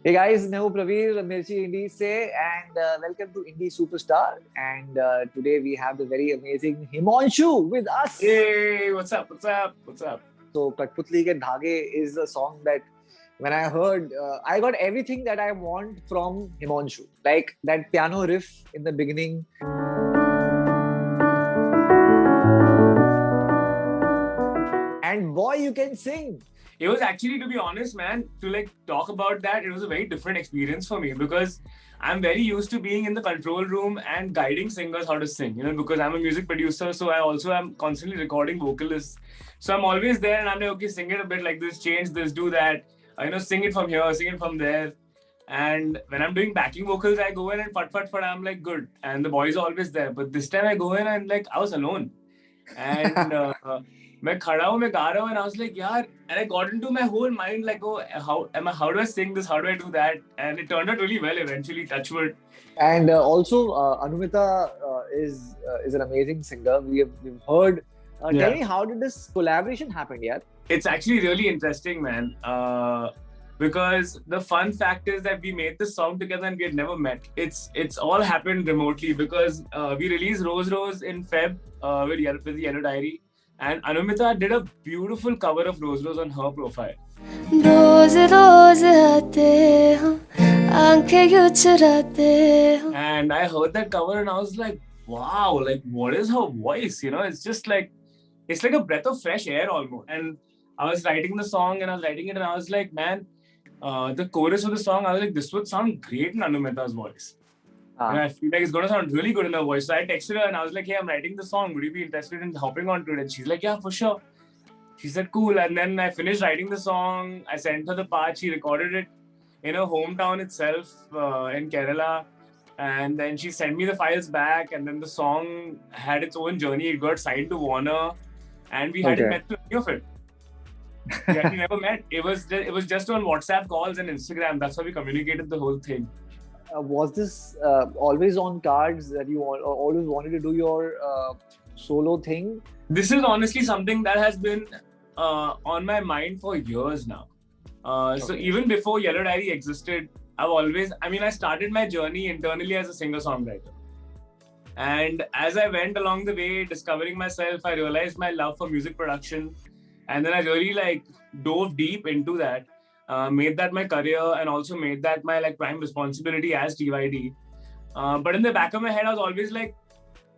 Hey guys, मैं हूँ Pravir Mirchi Indies से and welcome to Indie Superstar and today we have the very amazing Himonshu with us. Hey, what's up? What's up? What's up? So Katputli के Dhaage is a song that when I heard, I got everything that I want from Himonshu. Like that piano riff in the beginning. And boy, you can sing. It was actually, to be honest, man, to like talk about that, it was a very different experience for me because I'm very used to being in the control room and guiding singers how to sing, because I'm a music producer. So I also am constantly recording vocalists. So I'm always there and I'm like, okay, sing it a bit like this, change this, do that, sing it from here, sing it from there. And when I'm doing backing vocals, I go in and fat, I'm like, good. And the boys are always there. But this time I go in and like, I was alone. And मैं खड़ा हूँ, मैं गा रहा हूँ, and I was like, यार, and I got into my whole mind like, oh, how do I sing this? How do I do that? And it turned out really well eventually, touch wood. And also, Anumita is an amazing singer. We've heard. Tell me, how did this collaboration happen, yeah? It's actually really interesting, man. Because the fun fact is that we made this song together and we had never met. It's all happened remotely because we released Rose Rose in Feb with the Yellow Diary. And Anumita did a beautiful cover of Rose Rose on her profile. And I heard that cover and I was like, wow, like what is her voice? It's just like, it's like a breath of fresh air almost. And I was writing the song and I was writing it and I was like, man, the chorus of the song, I was like, this would sound great in Anumita's voice. And I feel like it's going to sound really good in her voice. So I texted her and I was like, hey, I'm writing the song. Would you be interested in hopping onto it? And she's like, yeah, for sure. She said, cool. And then I finished writing the song. I sent her the part. She recorded it in her hometown itself in Kerala. And then she sent me the files back. And then the song had its own journey. It got signed to Warner. And we hadn't met any of it. We actually never met. It was just on WhatsApp calls and Instagram. That's how we communicated the whole thing. Was this always on cards that you always wanted to do your solo thing? This is honestly something that has been on my mind for years now. So even before Yellow Diary existed, I started my journey internally as a singer-songwriter. And as I went along the way, discovering myself, I realized my love for music production. And then I really dove deep into that. Made that my career and also made that my prime responsibility as DYD. But in the back of my head, I was always like,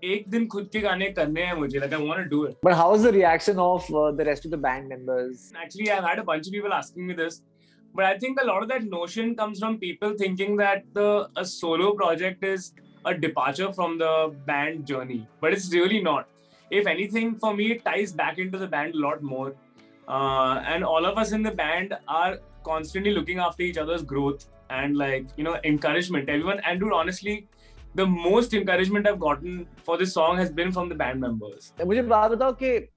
ek din khud ke gaane karne hain mujhe, I want to do it. But how was the reaction of the rest of the band members? Actually, I've had a bunch of people asking me this, but I think a lot of that notion comes from people thinking that a solo project is a departure from the band journey, but it's really not. If anything, for me, it ties back into the band a lot more. And all of us in the band are constantly looking after each other's growth and encouragement. Everyone, and dude, honestly, the most encouragement I've gotten for this song has been from the band members. मुझे बात बताओ कि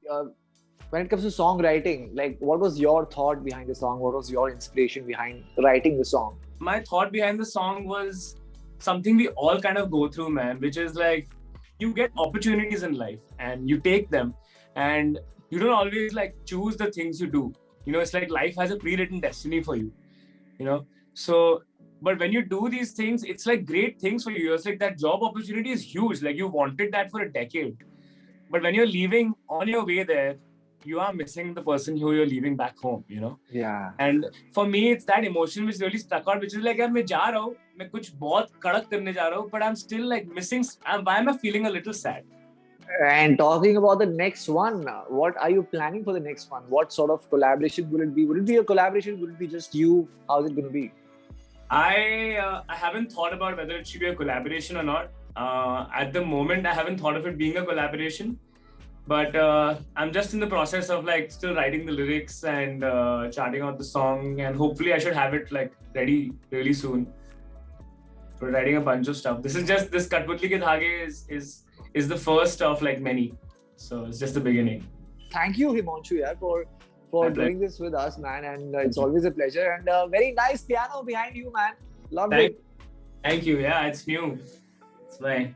when it comes to songwriting, what was your thought behind the song? What was your inspiration behind writing the song? My thought behind the song was something we all kind of go through, man, which is you get opportunities in life and you take them and you don't always choose the things you do. It's like life has a pre-written destiny for you, So, but when you do these things, it's like great things for you. It's like that job opportunity is huge. Like you wanted that for a decade. But when you're leaving on your way there, you are missing the person who you're leaving back home, Yeah. And for me, it's that emotion which really stuck out, which is like, I'm जा रहा हूँ, मैं कुछ बहुत कड़क करने जा रहा हूँ, but I'm still missing. Why am I feeling a little sad? And talking about the next one, what are you planning for the next one? What sort of collaboration will it be? Will it be a collaboration? Will it be just you? How's it going to be? I haven't thought about whether it should be a collaboration or not. At the moment, I haven't thought of it being a collaboration. But I'm just in the process of still writing the lyrics and charting out the song. And hopefully I should have it ready really soon. We're writing a bunch of stuff. This Katputli ke Dhaage is the first of many. So it's just the beginning. Thank you, Himonshu, for doing this with us, man. And it's always a pleasure. And very nice piano behind you, man. Loved it. Thank you. Yeah, it's new. It's fine.